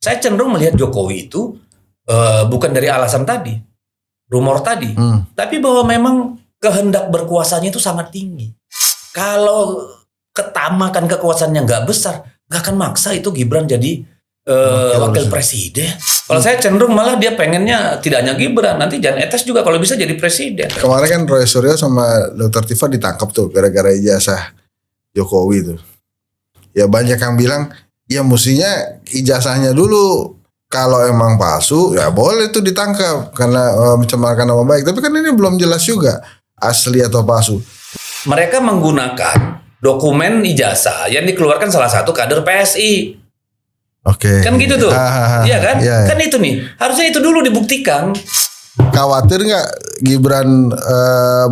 Saya cenderung melihat Jokowi itu bukan dari alasan tadi, rumor tadi, tapi bahwa memang kehendak berkuasanya itu sangat tinggi. Kalau ketamakan kekuasaannya nggak besar, nggak akan maksa itu Gibran jadi wakil presiden. Kalau saya cenderung malah dia pengennya tidak hanya Gibran, nanti Jan Etes juga kalau bisa jadi presiden. Kemarin kan Roy Suryo sama Dr. Tifa ditangkap tuh gara-gara ijazah Jokowi tuh. Ya banyak yang bilang, ya mestinya ijazahnya dulu. Kalau emang palsu, ya boleh tuh ditangkap karena mencemarkan nama baik. Tapi kan ini belum jelas juga asli atau palsu. Mereka menggunakan dokumen ijazah yang dikeluarkan salah satu kader PSI. Oke. Kan gitu tuh. Iya kan? Iya. Kan itu nih. Harusnya itu dulu dibuktikan. Khawatir nggak Gibran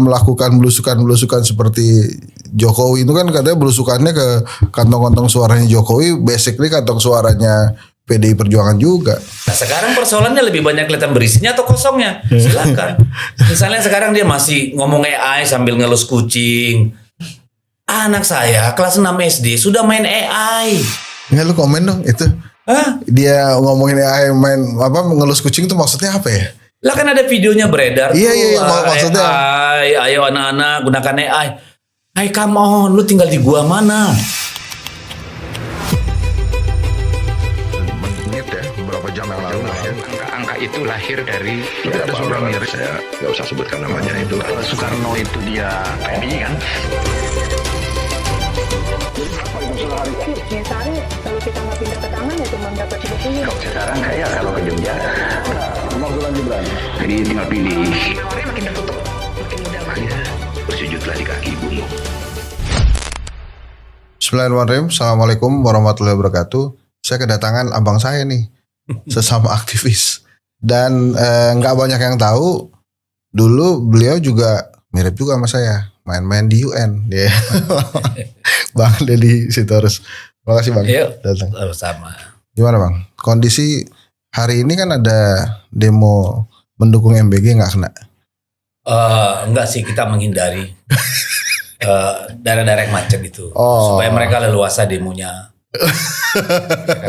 melakukan belusukan-belusukan seperti Jokowi itu kan katanya belusukannya ke kantong-kantong suaranya Jokowi, basically kantong suaranya PDI Perjuangan juga. Nah sekarang persoalannya lebih banyak kelihatan berisinya atau kosongnya. Silakan. Misalnya sekarang dia masih ngomong AI sambil ngelus kucing. Anak saya kelas 6 SD sudah main AI. Nggak, lu komen dong itu. Hah? Dia ngomongin AI main apa ngelus kucing itu maksudnya apa ya? Lah kan ada videonya beredar tuh. Iya, maksudnya. AI, ayo anak-anak gunakan AI. Hai come on, lu tinggal di gua mana? Menit ya, beberapa jam yang lalu. Angka itu lahir dari Ada seorang yang saya nggak usah sebutkan namanya itu. Soekarno itu dia PMI kan. Misalnya kalau kita nggak pindah ke tangan ya cuma dapat 30. Kalau sekarang kayak kalau ke Jogja. Jadi tinggal pilih. Orangnya makin tertutup, makin mudah. Ya, bersujudlah di kaki ibumu. Bismillahirrahmanirrahim. Assalamualaikum warahmatullahi wabarakatuh. Saya kedatangan abang saya nih, sesama aktivis. Dan nggak banyak yang tahu, dulu beliau juga mirip juga sama saya, main-main di UN. Yeah. Bang Deddy Sitorus. Terima kasih Bang datang. Sama. Gimana Bang? Kondisi hari ini kan ada demo mendukung MBG nggak kena? Enggak sih, kita menghindari daerah-daerah yang macet itu. Oh. Supaya mereka leluasa demonya.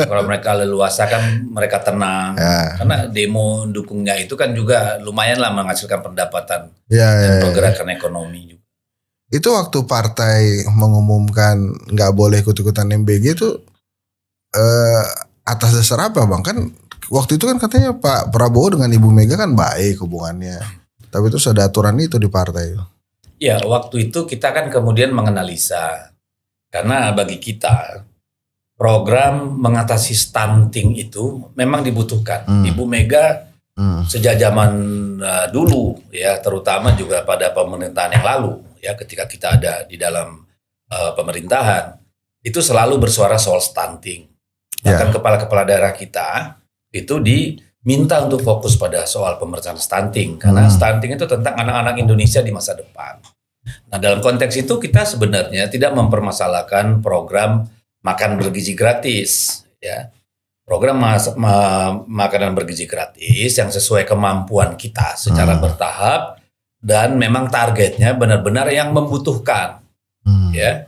Kalau mereka leluasa kan mereka tenang. Ya. Karena demo dukungnya itu kan juga lumayan lah menghasilkan pendapatan Ya. dan pergerakan ekonomi juga. Itu waktu partai mengumumkan nggak boleh ikut-ikutan MBG itu atas dasar apa Bang? Kan waktu itu kan katanya Pak Prabowo dengan Ibu Mega kan baik hubungannya. Tapi itu ada aturan itu di partai. Ya, waktu itu kita kan kemudian menganalisa. Karena bagi kita program mengatasi stunting itu memang dibutuhkan. Ibu Mega sejak zaman dulu ya, terutama juga pada pemerintahan yang lalu ya, ketika kita ada di dalam pemerintahan itu selalu bersuara soal stunting. Bahkan kepala-kepala daerah kita itu diminta untuk fokus pada soal pemerintahan stunting karena stunting itu tentang anak-anak Indonesia di masa depan. Nah, dalam konteks itu kita sebenarnya tidak mempermasalahkan program makan bergizi gratis ya. Program makanan bergizi gratis yang sesuai kemampuan kita secara bertahap dan memang targetnya benar-benar yang membutuhkan ya,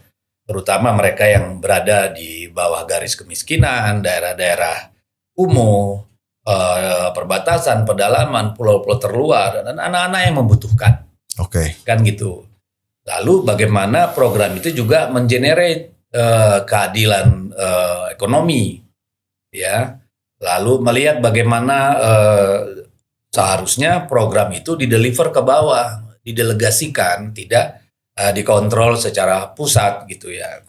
terutama mereka yang berada di bawah garis kemiskinan, daerah-daerah kumuh, perbatasan, pedalaman, pulau-pulau terluar dan anak-anak yang membutuhkan. Oke. Kan gitu. Lalu bagaimana program itu juga mengenerate keadilan ekonomi ya, lalu melihat bagaimana seharusnya program itu dideliver ke bawah, didelegasikan, tidak dikontrol secara pusat gitu ya,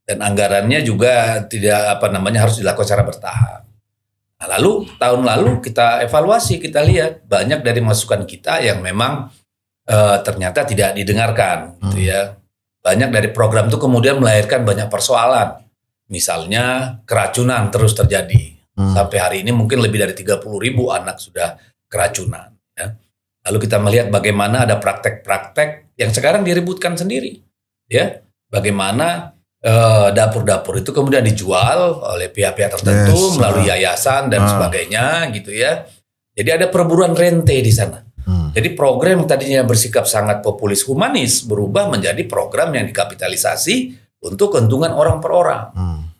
dan anggarannya juga tidak harus dilakukan secara bertahap. Nah, lalu tahun lalu kita evaluasi, kita lihat banyak dari masukan kita yang memang ternyata tidak didengarkan gitu ya. Banyak dari program itu kemudian melahirkan banyak persoalan. Misalnya keracunan terus terjadi. Sampai hari ini mungkin lebih dari 30.000 anak sudah keracunan. Ya. Lalu kita melihat bagaimana ada praktek-praktek yang sekarang diributkan sendiri. Ya, bagaimana dapur-dapur itu kemudian dijual oleh pihak-pihak tertentu melalui yayasan dan sebagainya gitu ya. Jadi ada perburuan rente di sana. Jadi program yang tadinya bersikap sangat populis humanis berubah menjadi program yang dikapitalisasi untuk keuntungan orang per orang.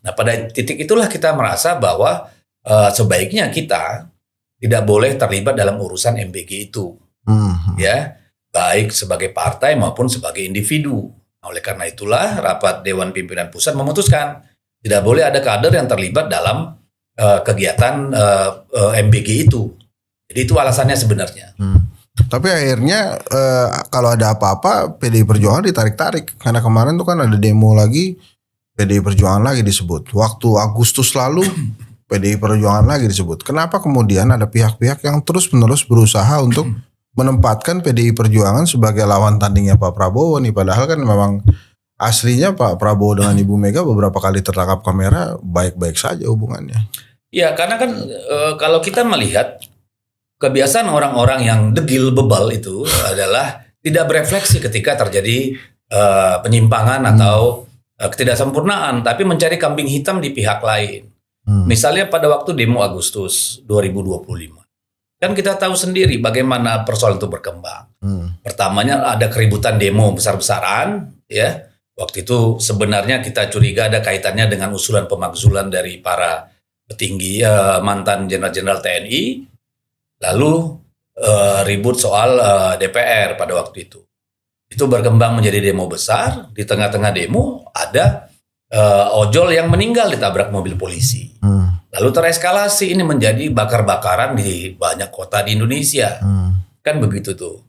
Nah pada titik itulah kita merasa bahwa sebaiknya kita tidak boleh terlibat dalam urusan MBG itu, ya, baik sebagai partai maupun sebagai individu. Oleh karena itulah rapat Dewan Pimpinan Pusat memutuskan tidak boleh ada kader yang terlibat dalam kegiatan MBG itu. Jadi itu alasannya sebenarnya. Tapi akhirnya kalau ada apa-apa PDI Perjuangan ditarik-tarik. Karena kemarin tuh kan ada demo lagi, PDI Perjuangan lagi disebut. Waktu Agustus lalu PDI Perjuangan lagi disebut. Kenapa kemudian ada pihak-pihak yang terus-menerus berusaha untuk menempatkan PDI Perjuangan sebagai lawan tandingnya Pak Prabowo nih? Padahal kan memang aslinya Pak Prabowo dengan Ibu Mega beberapa kali tertangkap kamera baik-baik saja hubungannya. Ya karena kan kalau kita melihat kebiasaan orang-orang yang degil bebal itu adalah tidak berefleksi ketika terjadi penyimpangan atau ketidaksempurnaan, tapi mencari kambing hitam di pihak lain. Misalnya pada waktu demo Agustus 2025. Kan kita tahu sendiri bagaimana persoalan itu berkembang. Pertamanya ada keributan demo besar-besaran, ya. Waktu itu sebenarnya kita curiga ada kaitannya dengan usulan pemakzulan dari para petinggi mantan jenderal-jenderal TNI. Lalu ribut soal DPR pada waktu itu. Itu berkembang menjadi demo besar. Di tengah-tengah demo ada ojol yang meninggal ditabrak mobil polisi. Lalu tereskalasi ini menjadi bakar-bakaran di banyak kota di Indonesia. Kan begitu tuh.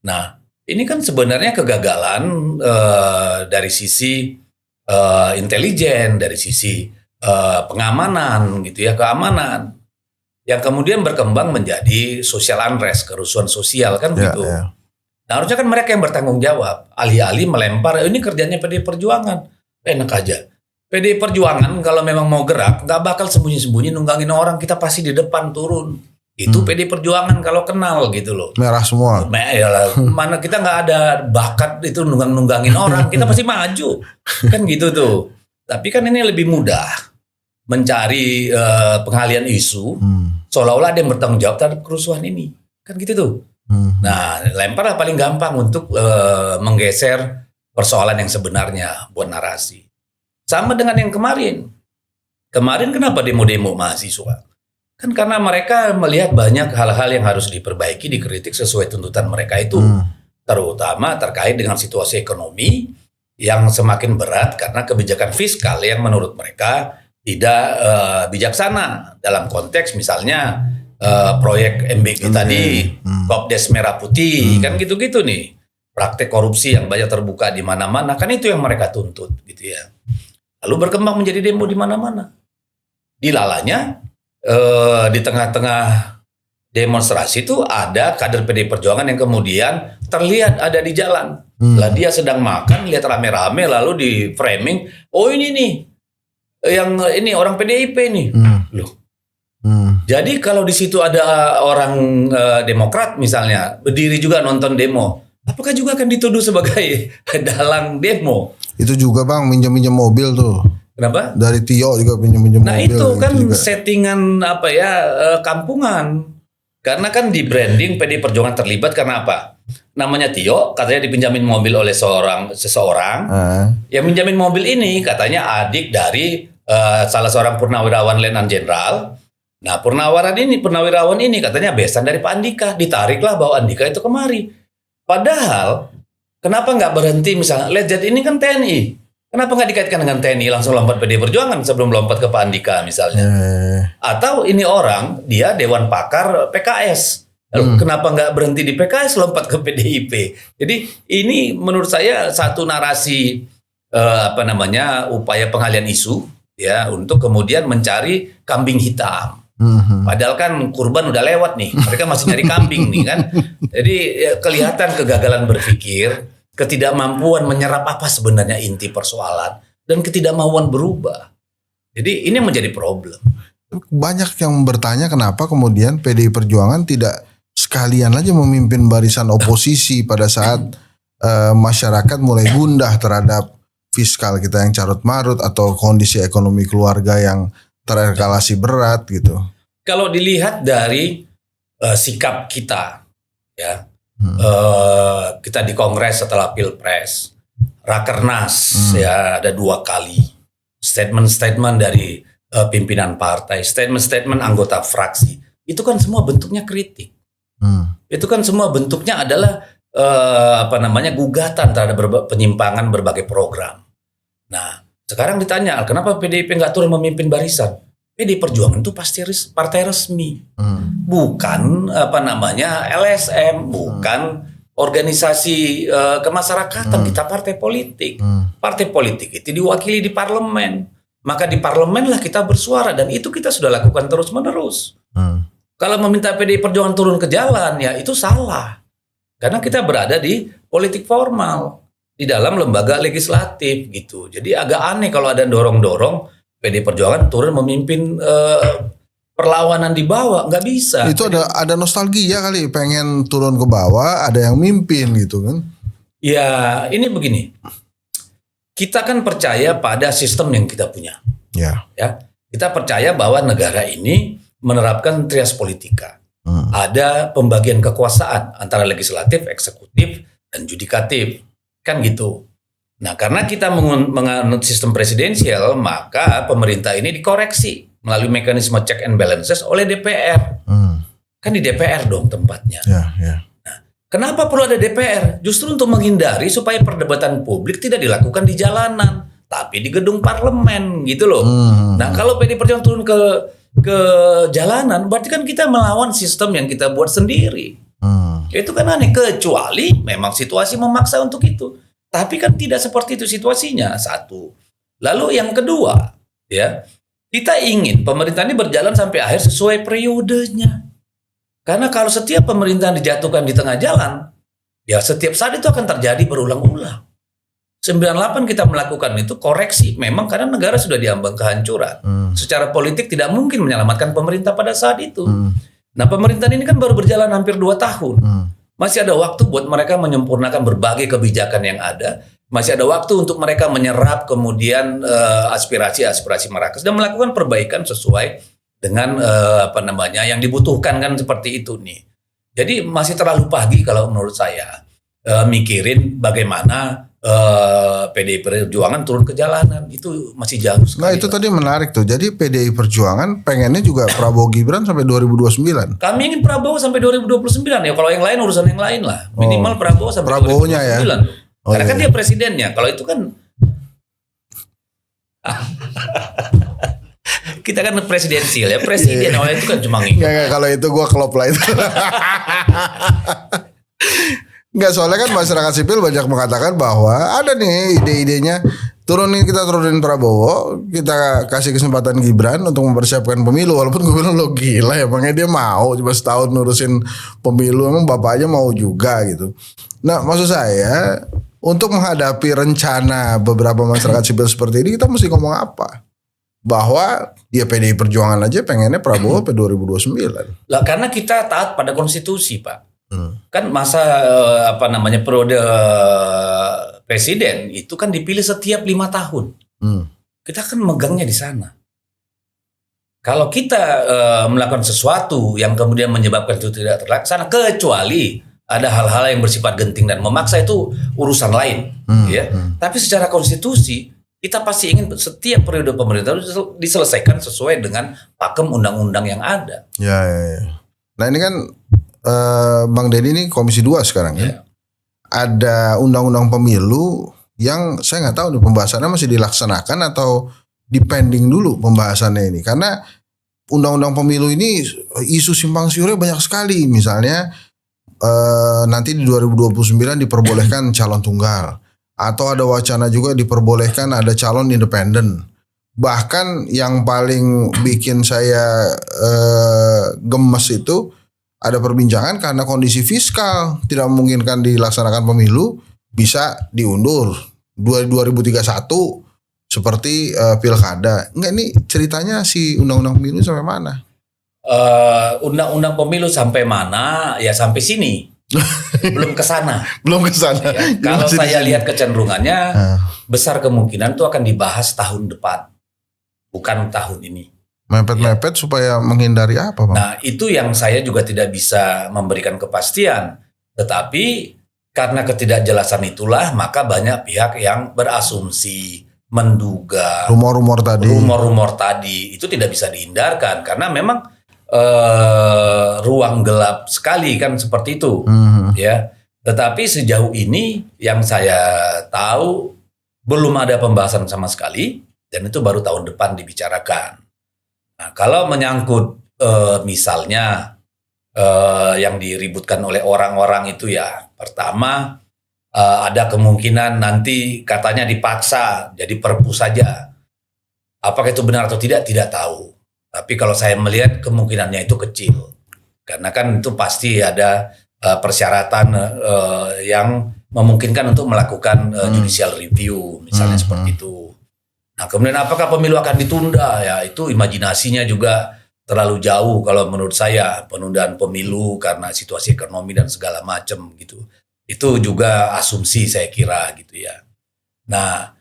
Nah, ini kan sebenarnya kegagalan dari sisi intelijen, dari sisi pengamanan gitu ya, keamanan. Yang kemudian berkembang menjadi social unrest, kerusuhan sosial kan begitu. Nah, harusnya kan mereka yang bertanggung jawab. Alih-alih melempar, ini kerjanya PDI Perjuangan. Enak aja. PDI Perjuangan kalau memang mau gerak, nggak bakal sembunyi-sembunyi nunggangin orang. Kita pasti di depan turun. Itu PDI Perjuangan kalau kenal gitu loh. Merah semua. Mana kita nggak ada bakat itu nunggangin orang. Kita pasti maju. Kan gitu tuh. Tapi kan ini lebih mudah mencari pengalian isu. Seolah-olah ada yang bertanggung jawab terhadap kerusuhan ini. Kan gitu tuh. Nah, lemparlah paling gampang untuk menggeser persoalan yang sebenarnya buat narasi. Sama dengan yang kemarin. Kemarin kenapa demo-demo mahasiswa? Kan karena mereka melihat banyak hal-hal yang harus diperbaiki, dikritik sesuai tuntutan mereka itu. Terutama terkait dengan situasi ekonomi yang semakin berat karena kebijakan fiskal yang menurut mereka tidak bijaksana. Dalam konteks misalnya proyek MBG tadi, Kopdes Merah Putih, kan gitu-gitu nih. Praktek korupsi yang banyak terbuka di mana-mana, kan itu yang mereka tuntut gitu ya. Lalu berkembang menjadi demo di mana-mana. Dilalanya di tengah-tengah demonstrasi itu ada kader PDI Perjuangan yang kemudian terlihat ada di jalan. Lah dia sedang makan, lihat rame-rame lalu di framing, oh ini nih yang ini orang PDIP nih. Loh. Jadi kalau di situ ada orang Demokrat misalnya berdiri juga nonton demo, apakah juga akan dituduh sebagai dalang demo? Itu juga Bang minjem-minjem mobil tuh. Kenapa? Dari Tio juga minjem-minjem mobil. Nah itu kan juga settingan apa ya kampungan. Karena kan di branding PDI Perjuangan terlibat karena apa? Namanya Tio, katanya dipinjamin mobil oleh seseorang. Yang minjamin mobil ini katanya adik dari salah seorang purnawirawan Letnan Jenderal. Nah purnawirawan ini katanya besan dari Pak Andika. Ditariklah bahwa Andika itu kemari. Padahal kenapa nggak berhenti misalnya Letjet ini kan TNI. Kenapa nggak dikaitkan dengan TNI langsung lompat PDI Perjuangan sebelum lompat ke Pak Andika misalnya? Atau ini orang dia Dewan Pakar PKS. Lalu kenapa nggak berhenti di PKS lompat ke PDIP? Jadi ini menurut saya satu narasi upaya pengalian isu ya untuk kemudian mencari kambing hitam. Padahal kan kurban udah lewat nih, mereka masih nyari kambing nih kan. Jadi kelihatan kegagalan berpikir, ketidakmampuan menyerap apa sebenarnya inti persoalan dan ketidakmauan berubah. Jadi ini menjadi problem. Banyak yang bertanya kenapa kemudian PDI Perjuangan tidak sekalian aja memimpin barisan oposisi pada saat masyarakat mulai gundah terhadap fiskal kita yang carut marut atau kondisi ekonomi keluarga yang tereskalasi berat gitu. Kalau dilihat dari sikap kita, ya, kita di Kongres setelah Pilpres, Rakernas, ya ada 2 kali statement dari pimpinan partai, statement-statement anggota fraksi, itu kan semua bentuknya kritik. Itu kan semua bentuknya adalah gugatan terhadap penyimpangan berbagai program. Nah, sekarang ditanya, kenapa PDIP nggak turun memimpin barisan? PDI Perjuangan itu pasti partai resmi, bukan LSM, bukan organisasi kemasyarakatan. Kita partai politik. Partai politik itu diwakili di parlemen. Maka di parlemen lah kita bersuara, dan itu kita sudah lakukan terus-menerus. Kalau meminta PDI Perjuangan turun ke jalan, ya itu salah. Karena kita berada di politik formal, di dalam lembaga legislatif gitu. Jadi agak aneh kalau ada dorong-dorong PDI Perjuangan turun memimpin perlawanan di bawah, nggak bisa. Itu ada nostalgia kali, pengen turun ke bawah, ada yang mimpin gitu kan? Ya, ini begini. Kita kan percaya pada sistem yang kita punya. Ya, kita percaya bahwa negara ini menerapkan trias politika. Ada pembagian kekuasaan antara legislatif, eksekutif, dan judikatif. Kan gitu. Nah, karena kita menganut sistem presidensial, maka pemerintah ini dikoreksi melalui mekanisme check and balances oleh DPR. Kan di DPR dong tempatnya. Nah, kenapa perlu ada DPR? Justru untuk menghindari supaya perdebatan publik tidak dilakukan di jalanan, tapi di gedung parlemen gitu loh. Nah, kalau PDI Perjuangan turun ke jalanan, berarti kan kita melawan sistem yang kita buat sendiri. Itu kan aneh, kecuali memang situasi memaksa untuk itu. Tapi kan tidak seperti itu situasinya, satu. Lalu yang kedua, ya, kita ingin pemerintah ini berjalan sampai akhir sesuai periodenya. Karena kalau setiap pemerintahan dijatuhkan di tengah jalan, ya setiap saat itu akan terjadi berulang-ulang. 98 kita melakukan itu koreksi, memang karena negara sudah diambang kehancuran. Secara politik tidak mungkin menyelamatkan pemerintah pada saat itu. Nah, pemerintahan ini kan baru berjalan hampir 2 tahun. Masih ada waktu buat mereka menyempurnakan berbagai kebijakan yang ada. Masih ada waktu untuk mereka menyerap kemudian aspirasi-aspirasi masyarakat dan melakukan perbaikan sesuai dengan yang dibutuhkan kan seperti itu nih. Jadi masih terlalu pagi kalau menurut saya mikirin bagaimana PDI Perjuangan turun ke jalanan, itu masih jauh sekali. Nah, itu tadi menarik tuh. Jadi PDI Perjuangan pengennya juga Prabowo Gibran sampai 2029. Kami ingin Prabowo sampai 2029 ya. Kalau yang lain urusan yang lain lah. Minimal Prabowo sampai Prabowo-nya 2029. Ya. Karena kan dia presidennya. Kalau itu kan kita kan presidensial ya. Presiden awalnya itu kan cuma ngikut. Enggak, kalau itu gua klop lah itu. Enggak, soalnya kan masyarakat sipil banyak mengatakan bahwa ada nih ide-idenya kita turunin Prabowo, kita kasih kesempatan Gibran untuk mempersiapkan pemilu. Walaupun gue bilang lo gila ya, makanya dia mau cuma setahun nurusin pemilu, emang bapaknya mau juga gitu. Nah, maksud saya untuk menghadapi rencana beberapa masyarakat sipil seperti ini, kita mesti ngomong apa? Bahwa dia PDI Perjuangan aja pengennya Prabowo sampai 2029. Lah, karena kita taat pada konstitusi, Pak. Kan masa periode presiden itu kan dipilih setiap 5 tahun. Kita kan megangnya di sana. Kalau kita melakukan sesuatu yang kemudian menyebabkan itu tidak terlaksana, kecuali ada hal-hal yang bersifat genting dan memaksa, itu urusan lain, ya. Tapi secara konstitusi kita pasti ingin setiap periode pemerintah diselesaikan sesuai dengan pakem undang-undang yang ada. Ya. Nah, ini kan Bang Deddy ini Komisi 2 sekarang ya. Ada undang-undang pemilu yang saya nggak tahu nih pembahasannya masih dilaksanakan atau dipending dulu pembahasannya ini. Karena undang-undang pemilu ini isu simpang siurnya banyak sekali. Misalnya nanti di 2029 diperbolehkan calon tunggal. Atau ada wacana juga diperbolehkan ada calon independen. Bahkan yang paling bikin saya gemes itu ada perbincangan karena kondisi fiskal tidak memungkinkan dilaksanakan pemilu, bisa diundur 2031 seperti pilkada. Enggak, ini ceritanya si undang-undang pemilu sampai mana? Undang-undang pemilu sampai mana? Ya sampai sini. Belum ke sana. Belum ke sana. Ya, kalau saya lihat kecenderungannya besar kemungkinan itu akan dibahas tahun depan. Bukan tahun ini. Mepet-mepet supaya menghindari apa, Bang? Nah, itu yang saya juga tidak bisa memberikan kepastian. Tetapi karena ketidakjelasan itulah, maka banyak pihak yang berasumsi menduga Rumor-rumor tadi. rumor-rumor tadi itu tidak bisa dihindarkan karena memang ruang gelap sekali kan seperti itu ya. Tetapi sejauh ini yang saya tahu belum ada pembahasan sama sekali dan itu baru tahun depan dibicarakan. Nah, kalau menyangkut misalnya yang diributkan oleh orang-orang itu ya, pertama ada kemungkinan nanti katanya dipaksa jadi perpu saja. Apakah itu benar atau tidak tahu. Tapi kalau saya melihat kemungkinannya itu kecil. Karena kan itu pasti ada persyaratan yang memungkinkan untuk melakukan judicial review, misalnya seperti itu. Nah, kemudian apakah pemilu akan ditunda? Ya, itu imajinasinya juga terlalu jauh kalau menurut saya, penundaan pemilu karena situasi ekonomi dan segala macam gitu. Itu juga asumsi saya kira gitu ya. Nah,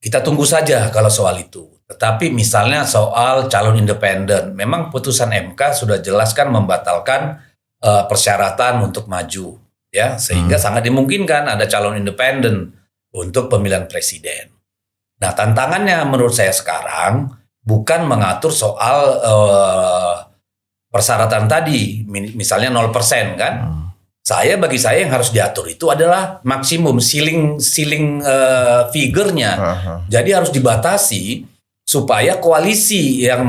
kita tunggu saja kalau soal itu. Tetapi misalnya soal calon independen, memang putusan MK sudah jelas kan membatalkan persyaratan untuk maju, ya, sehingga sangat dimungkinkan ada calon independen untuk pemilihan presiden. Nah, tantangannya menurut saya sekarang bukan mengatur soal persyaratan tadi, misalnya 0% kan. Bagi saya yang harus diatur itu adalah maksimum ceiling figure-nya. Jadi harus dibatasi supaya koalisi yang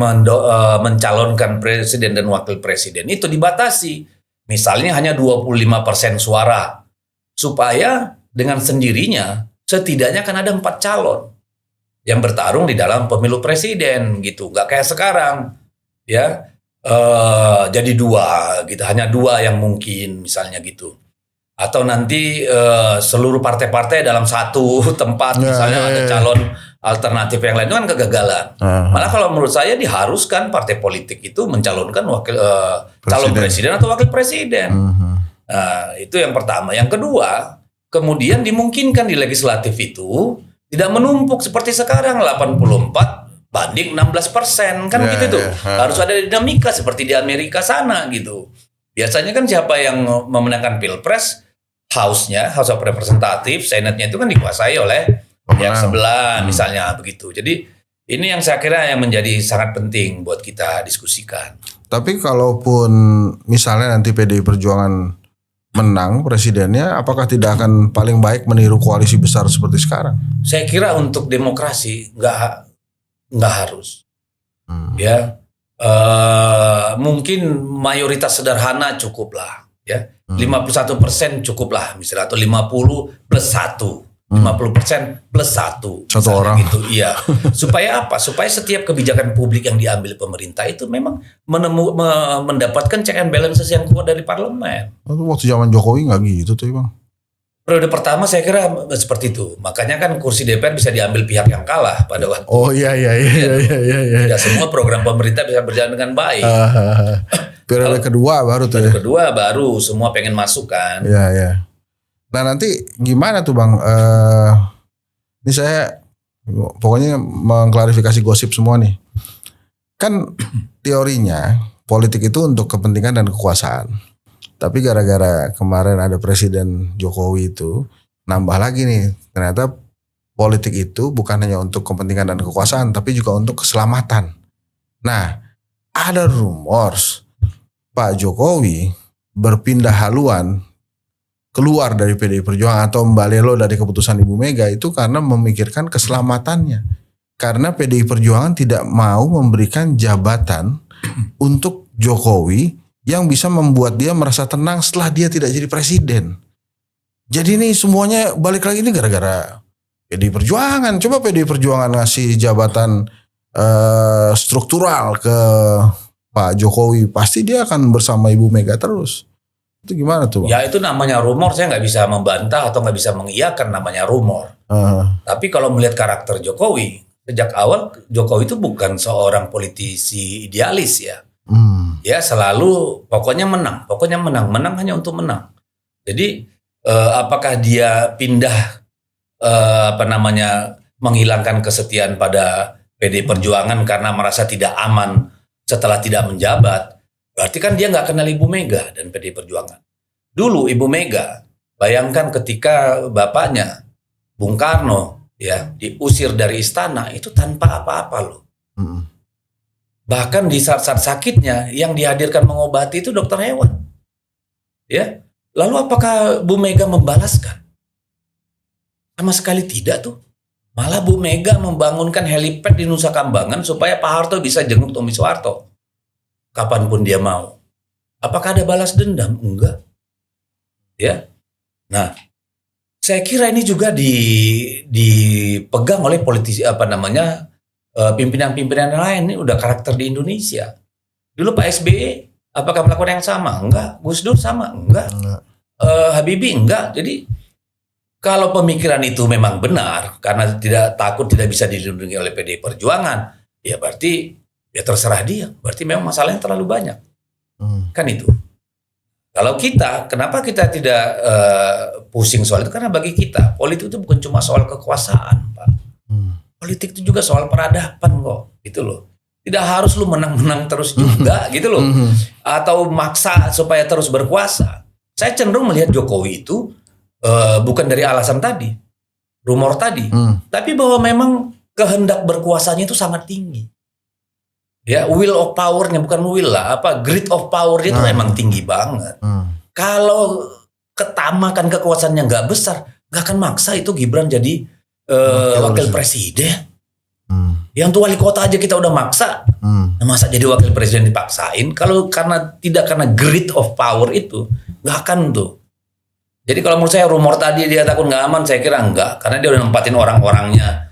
mencalonkan presiden dan wakil presiden itu dibatasi. Misalnya hanya 25% suara. Supaya dengan sendirinya setidaknya kan ada 4 calon yang bertarung di dalam pemilu presiden gitu. Nggak kayak sekarang. Ya. Jadi 2 gitu, hanya 2 yang mungkin misalnya gitu. Atau nanti seluruh partai-partai dalam satu tempat misalnya ada calon alternatif yang lain, itu kan kegagalan. Malah kalau menurut saya diharuskan partai politik itu mencalonkan calon presiden atau wakil presiden. Nah, itu yang pertama. Yang kedua, kemudian dimungkinkan di legislatif itu tidak menumpuk seperti sekarang 84 banding 16% kan gitu tuh. Harus ada dinamika seperti di Amerika sana gitu. Biasanya kan siapa yang memenangkan Pilpres, House of Representative, Senate-nya itu kan dikuasai oleh yang sebelah misalnya begitu. Jadi ini yang saya kira yang menjadi sangat penting buat kita diskusikan. Tapi kalaupun misalnya nanti PDI Perjuangan menang presidennya, apakah tidak akan paling baik meniru koalisi besar seperti sekarang? Saya kira untuk demokrasi nggak harus. Ya, mungkin mayoritas sederhana cukuplah. Ya, 51% cukuplah misalnya, atau 50 plus 1. 50% plus 1 orang gitu, iya. Supaya apa? Supaya setiap kebijakan publik yang diambil pemerintah itu memang mendapatkan check and balances yang kuat dari parlemen. Waktu zaman Jokowi nggak gitu tuh Bang. Periode pertama saya kira seperti itu. Makanya kan kursi DPR bisa diambil pihak yang kalah pada waktu. Oh iya. Tidak semua program pemerintah bisa berjalan dengan baik. Periode kedua baru tuh. Periode kedua baru semua pengen masuk kan. Iya. Nah nanti gimana tuh Bang? Ini saya pokoknya mengklarifikasi gosip semua nih. Kan teorinya politik itu untuk kepentingan dan kekuasaan. Tapi gara-gara kemarin ada Presiden Jokowi itu nambah lagi nih. Ternyata politik itu bukan hanya untuk kepentingan dan kekuasaan, tapi juga untuk keselamatan. Nah, ada rumors Pak Jokowi berpindah haluan keluar dari PDI Perjuangan atau membalelo dari keputusan Ibu Mega itu karena memikirkan keselamatannya. Karena PDI Perjuangan tidak mau memberikan jabatan untuk Jokowi yang bisa membuat dia merasa tenang setelah dia tidak jadi presiden. Jadi ini semuanya balik lagi ini gara-gara PDI Perjuangan. Coba PDI Perjuangan ngasih jabatan struktural ke Pak Jokowi, pasti dia akan bersama Ibu Mega terus. Itu gimana tuh Bang? Ya itu namanya rumor, saya nggak bisa membantah atau nggak bisa mengiyakan namanya rumor. Tapi kalau melihat karakter Jokowi, sejak awal Jokowi itu bukan seorang politisi idealis ya. Ya selalu pokoknya menang hanya untuk menang. Jadi apakah dia pindah menghilangkan kesetiaan pada PDI Perjuangan karena merasa tidak aman setelah tidak menjabat? Berarti kan dia nggak kenal Ibu Mega dan PDI Perjuangan. Dulu Ibu Mega, bayangkan ketika bapaknya Bung Karno ya diusir dari istana itu tanpa apa-apa loh. Bahkan di saat-saat sakitnya yang dihadirkan mengobati itu dokter hewan. Ya. Lalu apakah Bu Mega membalaskan? Sama sekali tidak tuh. Malah Bu Mega membangunkan helipad di Nusa Kambangan supaya Pak Harto bisa jenguk Tommy Soeharto kapanpun dia mau. Apakah ada balas dendam? Enggak. Ya. Nah, saya kira ini juga dipegang oleh politisi pimpinan-pimpinan lain. Ini udah karakter di Indonesia. Dulu Pak SBY apakah melakukan yang sama? Enggak. Gus Dur sama? Enggak. Habibie enggak. Jadi kalau pemikiran itu memang benar karena tidak bisa dilindungi oleh PDI Perjuangan, ya berarti ya terserah dia. Berarti memang masalahnya terlalu banyak. Kan itu. Kalau kita, kenapa kita tidak pusing soal itu? Karena bagi kita, politik itu bukan cuma soal kekuasaan, Pak. Politik itu juga soal peradaban kok, gitu loh. Tidak harus lu menang-menang terus juga, gitu loh. Atau maksa supaya terus berkuasa. Saya cenderung melihat Jokowi itu bukan dari alasan tadi, rumor tadi, tapi bahwa memang kehendak berkuasanya itu sangat tinggi. Ya, will of power-nya bukan will lah, greed of power-nya itu memang tinggi banget. Kalau ketamakan kekuasaannya nggak besar, nggak akan maksa itu Gibran jadi wakil presiden. Yang tuh wali kota aja kita udah maksa, masa jadi wakil presiden dipaksain? Kalau karena greed of power itu nggak akan tuh. Jadi kalau menurut saya rumor tadi dia takut nggak aman, saya kira enggak, karena dia udah nempatin orang-orangnya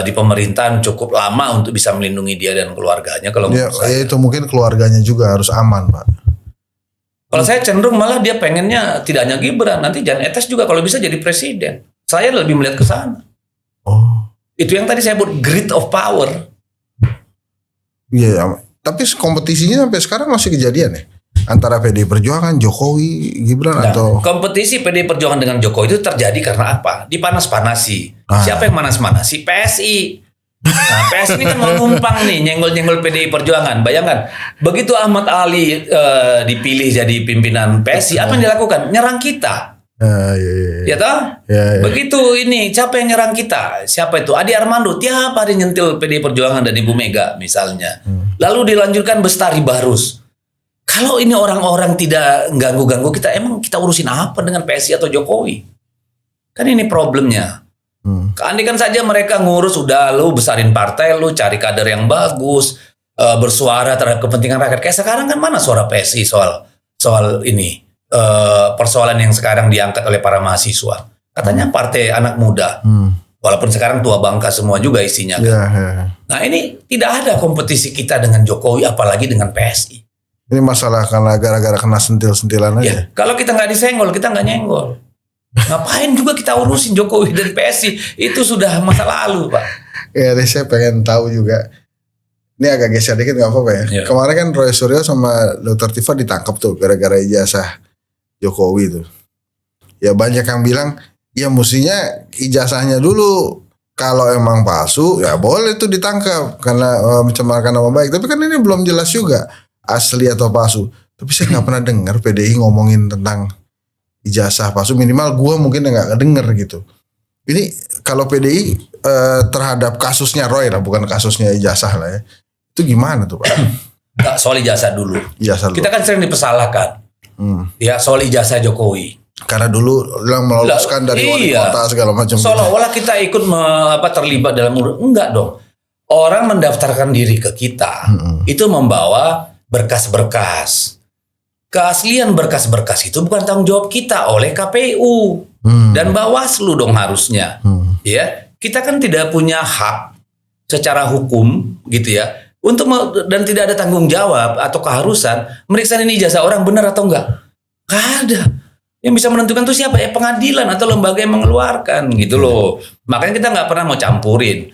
di pemerintahan cukup lama untuk bisa melindungi dia dan keluarganya. Kalau itu mungkin keluarganya juga harus aman, Pak. Kalau saya cenderung malah dia pengennya tidak hanya Gibran, nanti Jan Etes juga kalau bisa jadi presiden. Saya lebih melihat ke sana. Itu yang tadi saya sebut greed of power. Iya, tapi kompetisinya sampai sekarang masih kejadian ya? Antara PDI Perjuangan, Jokowi, Gibran atau... Kompetisi PDI Perjuangan dengan Jokowi itu terjadi karena apa? Dipanas-panasi. Siapa yang panas-panasi? PSI. Nah, PSI ini kan mau numpang nih, nyenggol-nyenggol PDI Perjuangan. Bayangkan, begitu Ahmad Ali dipilih jadi pimpinan PSI, apa yang dilakukan? Nyerang kita. Ya toh? Begitu ini, siapa yang nyerang kita? Siapa itu? Adi Armando tiap hari nyentil PDI Perjuangan dan Ibu Mega misalnya. Lalu dilanjutkan Bestari Barus. Kalau ini orang-orang tidak ganggu-ganggu kita, emang kita urusin apa dengan PSI atau Jokowi? Kan ini problemnya. Keandikan saja mereka ngurus, udah lu besarin partai, lu cari kader yang bagus, bersuara terhadap kepentingan rakyat. Kayak sekarang kan mana suara PSI soal ini, persoalan yang sekarang diangkat oleh para mahasiswa. Katanya partai anak muda. Walaupun sekarang tua bangka semua juga isinya kan. Nah ini tidak ada kompetisi kita dengan Jokowi, apalagi dengan PSI. Ini masalah karena gara-gara kena sentil-sentilan aja. Ya, kalau kita nggak disenggol, kita nggak nyenggol. Ngapain juga kita urusin Jokowi dan PSI? Itu sudah masa lalu, Pak. Ya, saya pengen tahu juga. Ini agak geser dikit nggak apa-apa ya. Kemarin kan Roy Suryo sama Dr. Tifa ditangkap tuh gara-gara ijazah Jokowi tuh. Ya banyak yang bilang, ya mestinya ijazahnya dulu. Kalau emang palsu, ya boleh tuh ditangkap karena mencemarkan nama baik. Tapi kan ini belum jelas juga asli atau palsu. Tapi saya nggak pernah dengar PDI ngomongin tentang ijazah palsu. Minimal gue mungkin nggak denger gitu. Ini kalau PDI terhadap kasusnya Roy lah, bukan kasusnya ijazah lah ya. Itu gimana tuh Pak? Nggak, soal ijazah dulu. Kita kan sering dipersalahkan. Ya soal ijazah Jokowi. Karena dulu yang meloloskan dari wali kota segala macam. Seolah-olah kita ikut terlibat dalam enggak dong. Orang mendaftarkan diri ke kita itu membawa berkas-berkas. Keaslian berkas-berkas itu bukan tanggung jawab kita oleh KPU dan Bawaslu dong harusnya. Ya, kita kan tidak punya hak secara hukum gitu ya untuk dan tidak ada tanggung jawab atau keharusan meriksa ini ijazah orang benar atau enggak. Nggak ada. Yang bisa menentukan itu siapa? Ya pengadilan atau lembaga yang mengeluarkan gitu loh. Makanya kita nggak pernah mau campurin.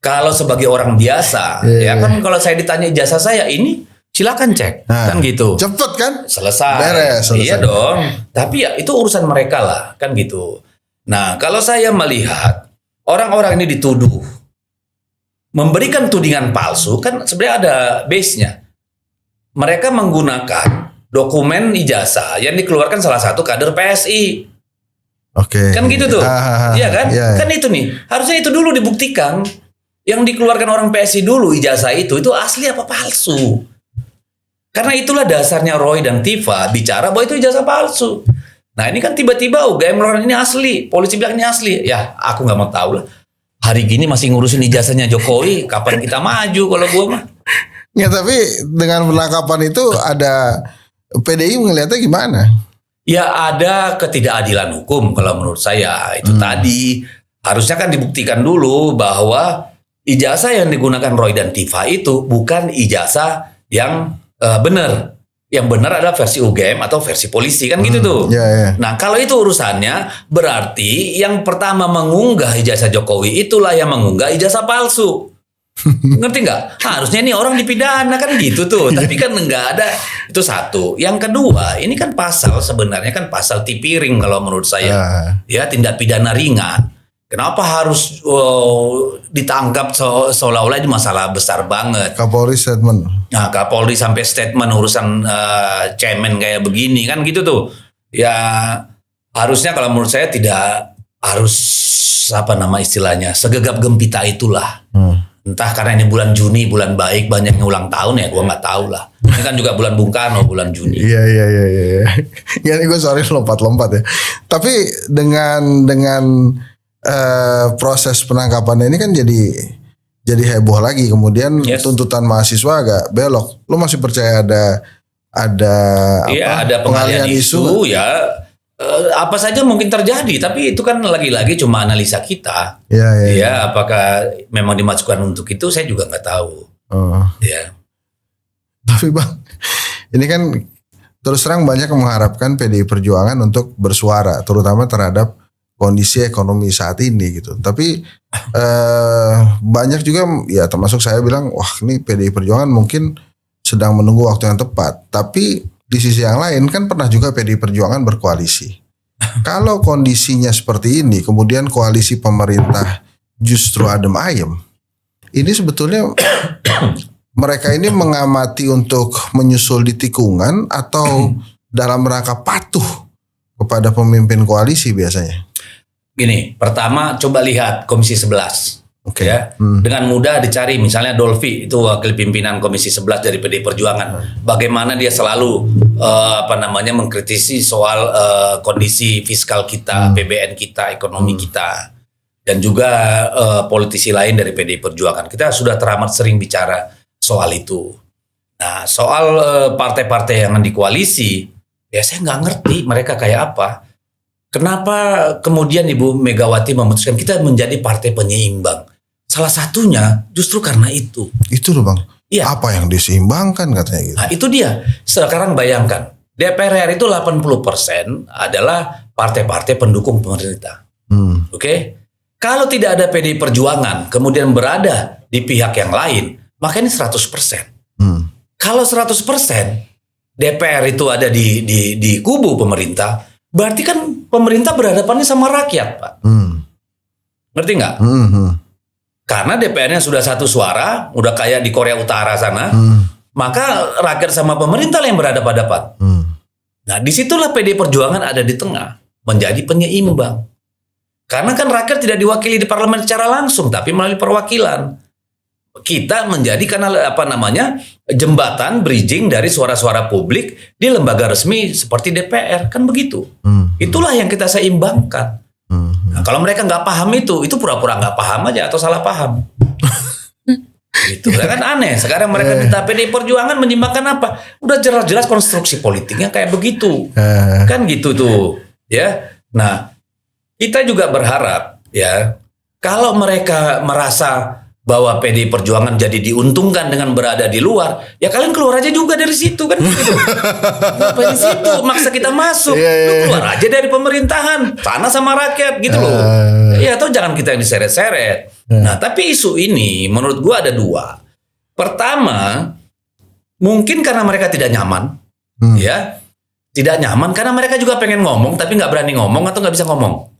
Kalau sebagai orang biasa, ya kan kalau saya ditanya ijazah saya ini, silakan cek, kan gitu. Cepet kan? Selesai. Beres, selesai. Iya dong. Tapi ya itu urusan mereka lah, kan gitu. Nah, kalau saya melihat orang-orang ini dituduh memberikan tudingan palsu, kan sebenarnya ada base-nya. Mereka menggunakan dokumen ijazah yang dikeluarkan salah satu kader PSI. Oke. Kan gitu tuh. Iya kan? Iya, iya. Kan itu nih. Harusnya itu dulu dibuktikan. Yang dikeluarkan orang PSI dulu ijazah itu asli apa palsu. Karena itulah dasarnya Roy dan Tifa bicara bahwa itu ijazah palsu. Nah ini kan tiba-tiba UGM Loren ini asli. Polisi bilang ini asli. Ya aku nggak mau tahu lah. Hari gini masih ngurusin ijazahnya Jokowi. Kapan kita maju kalau gua mah. Ya tapi dengan penangkapan itu ada PDI melihatnya gimana? Ya ada ketidakadilan hukum kalau menurut saya. Itu tadi harusnya kan dibuktikan dulu bahwa ijazah yang digunakan Roy dan Tifa itu bukan ijazah yang benar. Yang benar adalah versi UGM atau versi polisi kan gitu tuh. Iya, iya. Nah kalau itu urusannya berarti yang pertama mengunggah ijazah Jokowi itulah yang mengunggah ijazah palsu. Ngerti nggak? Harusnya ini orang dipidana kan gitu tuh. Tapi kan nggak ada. Itu satu. Yang kedua, ini kan pasal sebenarnya kan pasal tipiring kalau menurut saya. Ya tindak pidana ringan. Kenapa harus ditangkap seolah-olah ini masalah besar banget? Kapolri statement. Nah Kapolri sampai statement urusan cemen kayak begini kan gitu tuh. Ya harusnya kalau menurut saya tidak harus apa nama istilahnya segegap gempita itulah. Entah karena ini bulan Juni, bulan baik, banyak yang ulang tahun ya, gue nggak tahu lah. Ini kan juga bulan Bung Karno, bulan Juni. Iya. Ya ini gue sorry lompat-lompat ya. Tapi dengan proses penangkapannya ini kan jadi heboh lagi. Kemudian tuntutan mahasiswa agak belok. Lo masih percaya ada ada pengalihan isu ya. Apa saja mungkin terjadi, tapi itu kan lagi-lagi cuma analisa kita. Ya, apakah memang dimasukkan untuk itu, saya juga nggak tahu. Ya. Tapi Bang, ini kan terus terang banyak yang mengharapkan PDI Perjuangan untuk bersuara, terutama terhadap kondisi ekonomi saat ini gitu. Tapi banyak juga, ya termasuk saya bilang, wah ini PDI Perjuangan mungkin sedang menunggu waktu yang tepat. Tapi di sisi yang lain kan pernah juga PDI Perjuangan berkoalisi. Kalau kondisinya seperti ini, kemudian koalisi pemerintah justru adem ayem, ini sebetulnya mereka ini mengamati untuk menyusul di tikungan atau dalam rangka patuh kepada pemimpin koalisi biasanya? Gini, pertama coba lihat Komisi 11. Ya, dengan mudah dicari misalnya Dolfi itu wakil pimpinan Komisi 11 dari PDI Perjuangan. Bagaimana dia selalu mengkritisi soal kondisi fiskal kita, PBN kita, ekonomi kita, dan juga politisi lain dari PDI Perjuangan. Kita sudah teramat sering bicara soal itu. Nah, soal partai-partai yang di koalisi, ya saya nggak ngerti mereka kayak apa. Kenapa kemudian Ibu Megawati memutuskan kita menjadi partai penyeimbang? Salah satunya justru karena itu. Itu loh Bang. Iya. Apa yang diseimbangkan katanya gitu. Nah itu dia. Sekarang bayangkan. DPR RI itu 80% adalah partai-partai pendukung pemerintah. Oke? Kalau tidak ada PDI Perjuangan kemudian berada di pihak yang lain, maka ini 100%. Kalau 100% DPR itu ada di kubu pemerintah, berarti kan pemerintah berhadapannya sama rakyat, Pak. Ngerti nggak? Karena DPR-nya sudah satu suara, udah kayak di Korea Utara sana, maka rakyat sama pemerintah yang berhadapan-hadapan. Nah, disitulah PDI Perjuangan ada di tengah, menjadi penyeimbang. Karena kan rakyat tidak diwakili di parlemen secara langsung, tapi melalui perwakilan. Kita menjadi jembatan bridging dari suara-suara publik di lembaga resmi seperti DPR, kan begitu. Itulah yang kita seimbangkan. Nah, kalau mereka nggak paham itu pura-pura nggak paham aja atau salah paham. Itu kan aneh. Sekarang mereka minta PDI Perjuangan menyimbangkan apa? Udah jelas-jelas konstruksi politiknya kayak begitu. Kan gitu tuh, ya. Nah, kita juga berharap ya kalau mereka merasa bahwa PDI Perjuangan jadi diuntungkan dengan berada di luar, ya kalian keluar aja juga dari situ kan gitu. Ngapain di situ? Maksa kita masuk. Lu keluar aja dari pemerintahan, sana sama rakyat gitu loh. Ya atau jangan kita yang diseret-seret. Nah, tapi isu ini menurut gua ada dua. Pertama, mungkin karena mereka tidak nyaman, ya. Tidak nyaman karena mereka juga pengen ngomong tapi nggak berani ngomong atau nggak bisa ngomong.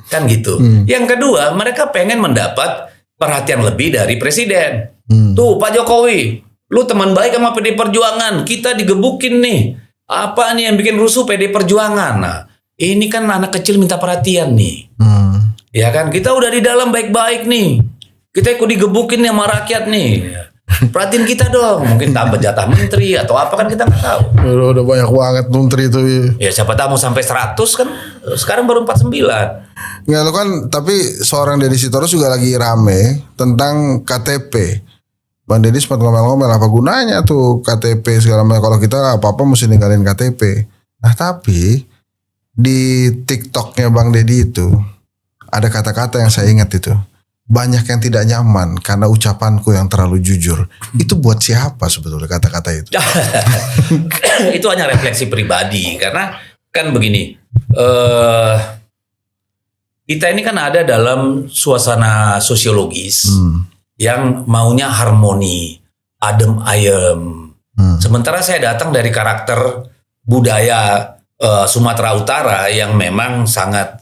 Kan gitu. Yang kedua, mereka pengen mendapat perhatian lebih dari presiden. Tuh Pak Jokowi, lu teman baik sama PDI Perjuangan, kita digebukin nih. Apa nih yang bikin rusuh PDI Perjuangan? Nah, ini kan anak kecil minta perhatian nih. Ya kan, kita udah di dalam baik-baik nih. Kita ikut digebukin nih sama rakyat nih. Perhatiin kita dong. Mungkin tambah jatah menteri atau apa kan kita nggak tahu. Udah banyak banget menteri itu. Ya siapa tahu mau sampai 100 kan. Sekarang baru 49. Nggak, lo kan, tapi seorang Deddy Sitorus juga lagi rame tentang KTP. Bang Deddy sempat ngomel-ngomel, apa gunanya tuh KTP segala macam, kalau kita apa-apa mesti ninggalin KTP. Nah tapi di TikToknya Bang Deddy itu ada kata-kata yang saya ingat itu. Banyak yang tidak nyaman karena ucapanku yang terlalu jujur. Itu buat siapa sebetulnya kata-kata itu? Itu hanya refleksi pribadi. Karena kan begini. Kita ini kan ada dalam suasana sosiologis. Yang maunya harmoni. Adem ayem. Sementara saya datang dari karakter budaya Sumatera Utara yang memang sangat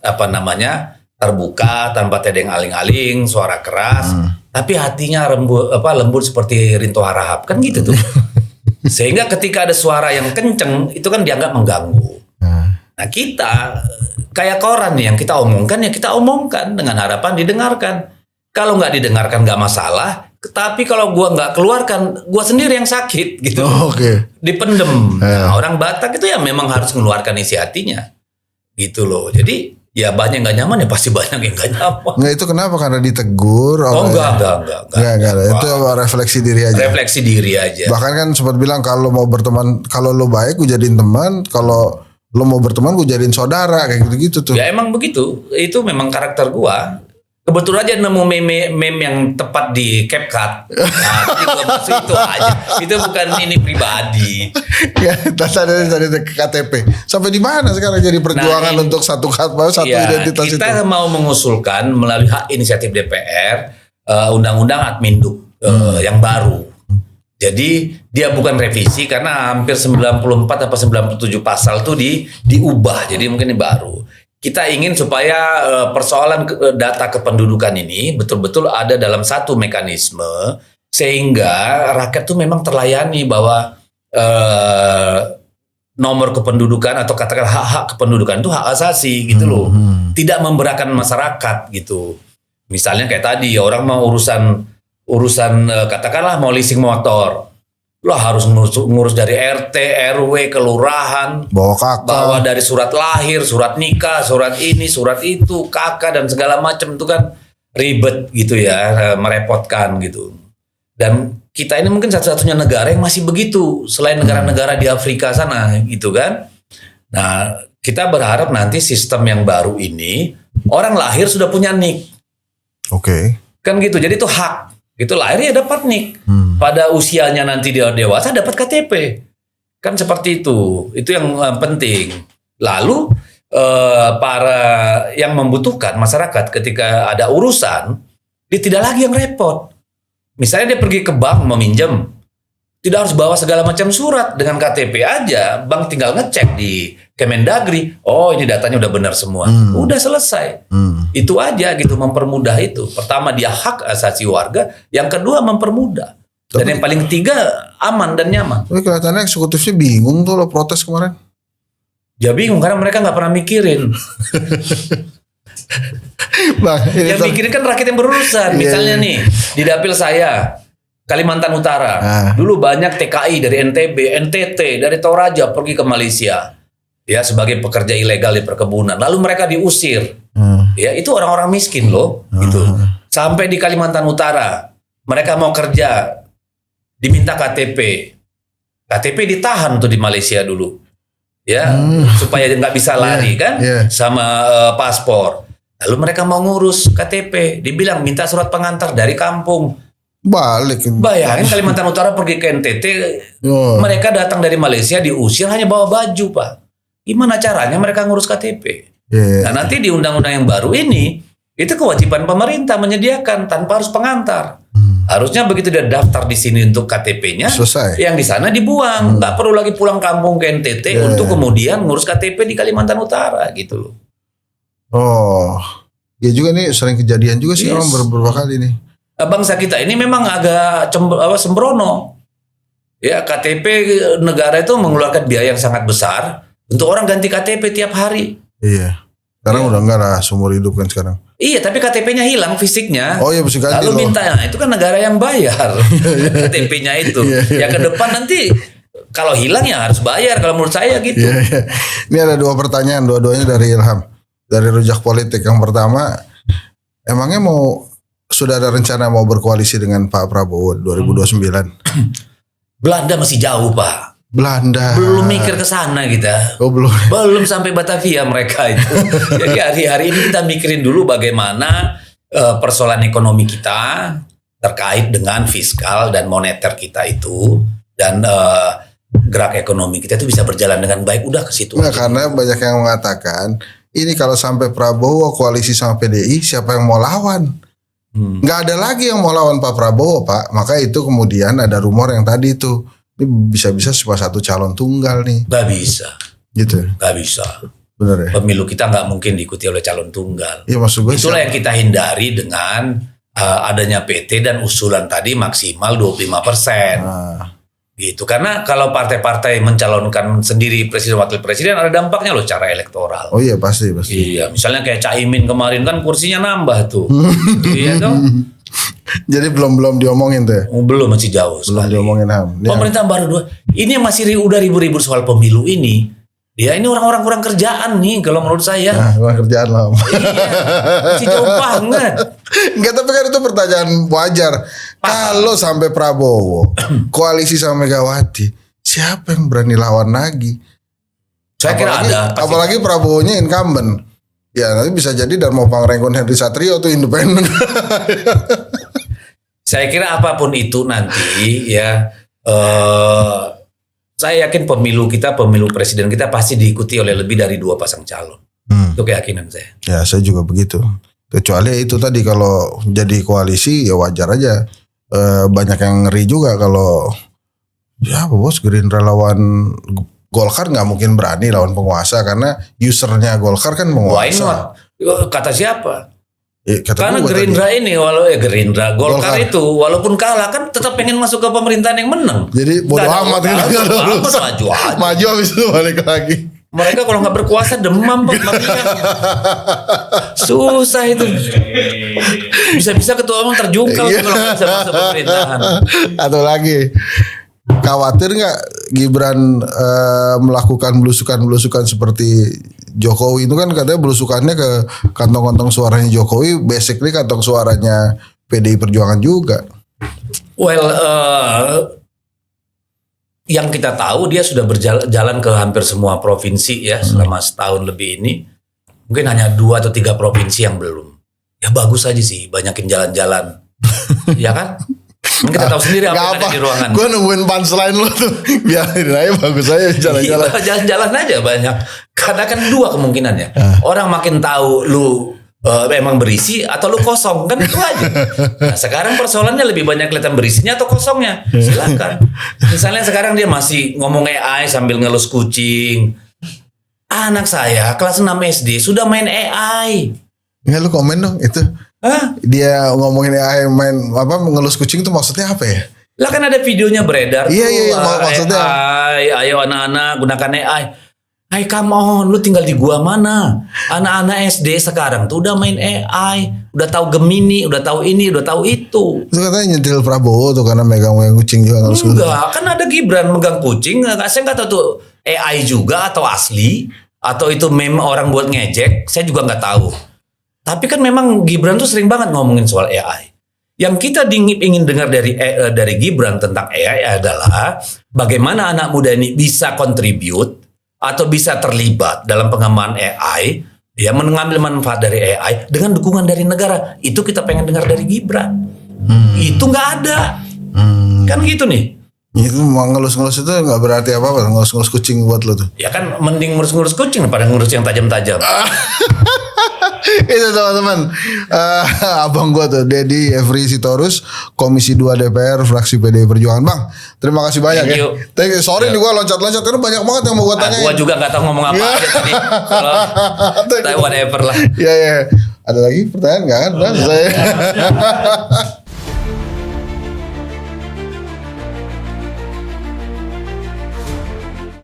terbuka, tanpa tedeng aling-aling, suara keras, tapi hatinya lembut seperti Rinto Harahap, kan gitu tuh. Sehingga ketika ada suara yang kenceng, itu kan dianggap mengganggu. Nah kita kayak koran nih, yang kita omongkan ya kita omongkan dengan harapan didengarkan. Kalau nggak didengarkan nggak masalah, tapi kalau gua nggak keluarkan, gua sendiri yang sakit gitu. Dipendem. Nah, orang Batak itu ya memang harus mengeluarkan isi hatinya, gitu loh. Jadi ya banyak nggak nyaman, ya pasti banyak yang nggak nyaman. Nggak, itu kenapa? Karena ditegur? Enggak. Itu refleksi diri aja. Refleksi diri aja. Bahkan kan sempat bilang kalau mau berteman, kalau lo baik gue jadiin teman, kalau lo mau berteman gue jadiin saudara, kayak gitu-gitu tuh. Ya emang begitu. Itu memang karakter gua. Kebetulan aja nemu meme yang tepat di CapCut. Nah, itu aja. Itu bukan ini pribadi. Ya, tadi ke KTP. Sampai di mana sekarang jadi perjuangan untuk satu identitas itu? Kita mau mengusulkan melalui hak inisiatif DPR undang-undang Adminduk yang baru. Jadi dia bukan revisi karena hampir 94 atau 97 pasal tuh diubah. Jadi mungkin ini baru. Kita ingin supaya persoalan data kependudukan ini betul-betul ada dalam satu mekanisme sehingga rakyat tuh memang terlayani bahwa nomor kependudukan atau katakan hak-hak kependudukan itu hak asasi gitu loh. Tidak memberatkan masyarakat gitu. Misalnya kayak tadi orang mau urusan katakanlah mau leasing motor. Lo harus ngurus dari RT, RW, kelurahan, bawa dari surat lahir, surat nikah, surat ini, surat itu, kakak dan segala macam, itu kan ribet gitu ya, merepotkan gitu. Dan kita ini mungkin satu-satunya negara yang masih begitu selain negara-negara di Afrika sana gitu kan. Nah, kita berharap nanti sistem yang baru ini orang lahir sudah punya NIK. Kan gitu. Jadi itu hak. Itu lahir ya dapat NIK. Pada usianya nanti dia dewasa dapat KTP. Kan seperti itu. Itu yang penting. Lalu para yang membutuhkan masyarakat ketika ada urusan, dia tidak lagi yang repot. Misalnya dia pergi ke bank meminjam, tidak harus bawa segala macam surat, dengan KTP aja. Bank tinggal ngecek di Kemendagri, oh ini datanya udah benar semua. Udah selesai. Itu aja gitu, mempermudah itu. Pertama dia hak asasi warga, yang kedua mempermudah. Dan yang paling ketiga aman dan nyaman. Tapi kelihatannya eksekutifnya bingung tuh lo protes kemarin. Ya bingung karena mereka nggak pernah mikirin. Bang, yang mikirin kan rakyat yang berurusan. Misalnya nih di dapil saya Kalimantan Utara, dulu banyak TKI dari NTB, NTT, dari Toraja pergi ke Malaysia, ya sebagai pekerja ilegal di perkebunan. Lalu mereka diusir, ya itu orang-orang miskin loh, gitu. Sampai di Kalimantan Utara, mereka mau kerja, diminta KTP, KTP ditahan tuh di Malaysia dulu, ya supaya nggak bisa lari kan, sama paspor. Lalu mereka mau ngurus KTP, dibilang minta surat pengantar dari kampung. Balik. Bayangin Kalimantan Utara pergi ke NTT, mereka datang dari Malaysia diusir hanya bawa baju, Pak. Gimana caranya mereka ngurus KTP? Nah nanti di undang-undang yang baru ini, itu kewajiban pemerintah menyediakan tanpa harus pengantar. Harusnya begitu dia daftar di sini untuk KTP-nya, yang di sana dibuang, nggak perlu lagi pulang kampung ke NTT untuk kemudian ngurus KTP di Kalimantan Utara gitu loh. Oh, ya juga nih sering kejadian juga sih orang beberapa kali nih. Bangsa kita ini memang agak sembrono. Ya KTP negara itu mengeluarkan biaya yang sangat besar untuk orang ganti KTP tiap hari. Iya. Sekarang udah enggak lah seumur hidup kan sekarang. Iya, tapi KTP-nya hilang fisiknya. Oh iya mesti ganti Lalu loh. minta, nah, itu kan negara yang bayar KTP-nya itu. Ya ke depan nanti kalau hilang ya harus bayar kalau menurut saya gitu. Iya, iya. Ini ada 2 pertanyaan, dua-duanya dari Ilham. Dari Rujak Politik. Yang pertama, emangnya sudah ada rencana mau berkoalisi dengan Pak Prabowo 2029? Belanda masih jauh, Pak. Belanda. Belum mikir ke sana kita. Oh belum. Belum sampai Batavia mereka itu. Jadi hari-hari ini kita mikirin dulu bagaimana persoalan ekonomi kita terkait dengan fiskal dan moneter kita itu, dan gerak ekonomi kita itu bisa berjalan dengan baik. Udah ke situ. Nah, karena banyak yang mengatakan ini kalau sampai Prabowo koalisi sama PDI, siapa yang mau lawan? Nggak ada lagi yang mau lawan Pak Prabowo, Pak. Maka itu kemudian ada rumor yang tadi itu, ini bisa-bisa cuma satu calon tunggal nih. Gak bisa. Gitu. Gak bisa. Bener ya? Pemilu kita nggak mungkin diikuti oleh calon tunggal. Iya maksud gue. Itulah yang kita hindari dengan adanya PT dan usulan tadi maksimal 25%. Gitu. Karena kalau partai-partai mencalonkan sendiri presiden wakil presiden ada dampaknya loh secara elektoral. Oh iya pasti. Iya, misalnya kayak Caimin kemarin kan kursinya nambah tuh. Iya dong. Jadi belum diomongin tuh ya? Belum, masih jauh. Belum sekali. diomongin Ham. Pemerintah baru 2. Ini yang masih udah ribut-ribut soal pemilu ini. Ya ini orang-orang kurang kerjaan nih kalau menurut saya. Nah, kerjaan lah. Masih jauh banget. Enggak, tapi kan itu pertanyaan wajar. Kalau sampai Prabowo koalisi sama Megawati, siapa yang berani lawan lagi? Saya kira ada. Apalagi Prabowo-nya incumbent. Ya nanti bisa jadi Darmo Pangrengon Henry Satrio tuh independen. Saya kira apapun itu nanti ya, saya yakin pemilu presiden kita pasti diikuti oleh lebih dari 2 pasang calon. Itu keyakinan saya. Ya saya juga begitu. Kecuali itu tadi kalau jadi koalisi ya wajar aja. Banyak yang ngeri juga kalau ya bos Gerindra lawan Golkar nggak mungkin berani lawan penguasa karena usernya Golkar kan Why penguasa. not? Kata siapa? Kata Karena gue Gerindra ini Golkar itu walaupun kalah kan tetap pengen masuk ke pemerintahan yang menang. Jadi bodo amat gitu. Maju aja. Maju habis itu balik lagi. Mereka kalau nggak berkuasa demam Pak. Susah itu. Bisa-bisa ketua umum terjungkal kalau nggak bisa masuk pemerintahan. Atau lagi khawatir nggak Gibran melakukan belusukan seperti Jokowi itu kan katanya belusukannya ke kantong-kantong suaranya Jokowi, basically kantong suaranya PDI Perjuangan juga. Well, yang kita tahu dia sudah berjalan ke hampir semua provinsi ya selama setahun lebih ini. Mungkin hanya 2 atau 3 provinsi yang belum. Ya bagus aja sih, banyakin jalan-jalan. Ya kan? Kita tahu sendiri apa yang ada di ruangan. Gue nungguin punchline lo tuh. Biarin aja bagus aja jalan-jalan. Jalan-jalan aja banyak. Karena kan 2 kemungkinannya. Orang makin tahu lu emang berisi atau lu kosong, kan itu aja. Nah, sekarang persoalannya lebih banyak kelihatan berisinya atau kosongnya. Silakan. Misalnya sekarang dia masih ngomong AI sambil ngelus kucing. Anak saya kelas 6 SD sudah main AI. Nggak, lu komen dong itu. Hah? Dia ngomongin AI main apa ngelus kucing tuh maksudnya apa ya? Lah kan ada videonya beredar Iya, tuh. iya, maksudnya. AI, ayo anak-anak gunakan AI. Hai come on, lu tinggal di gua mana? Anak-anak SD sekarang tuh udah main AI, udah tahu Gemini, udah tahu ini, udah tahu itu. Itu katanya nyentil Prabowo tuh karena megang kucing juga ngelus kucing. Enggak, kan ada Gibran megang kucing. Saya nggak tahu tuh AI juga atau asli atau itu meme orang buat ngejek. Saya juga nggak tahu. Tapi kan memang Gibran tuh sering banget ngomongin soal AI. Yang kita ingin dengar dari Gibran tentang AI adalah bagaimana anak muda ini bisa contribute atau bisa terlibat dalam pengembangan AI, ya mengambil manfaat dari AI dengan dukungan dari negara. Itu kita pengen dengar dari Gibran. Itu nggak ada. Kan gitu nih. Itu mau ngelus-ngelus itu nggak berarti apa-apa, ngelus-ngelus kucing buat lo tuh. Ya kan mending ngurus-ngurus kucing daripada ngurus yang tajam-tajam. Itu teman-teman, abang gua tuh Dedi Every Sitorus, Komisi 2 DPR fraksi PDI Perjuangan. Bang, terima kasih banyak. Thank you. Sorry nih gua loncat-loncat karena banyak banget yang mau gua tanyain. Gua juga nggak tahu ngomong apa aja tadi. Kalau whatever lah. Iya. Ada lagi pertanyaan nggak kan? Udah selesai.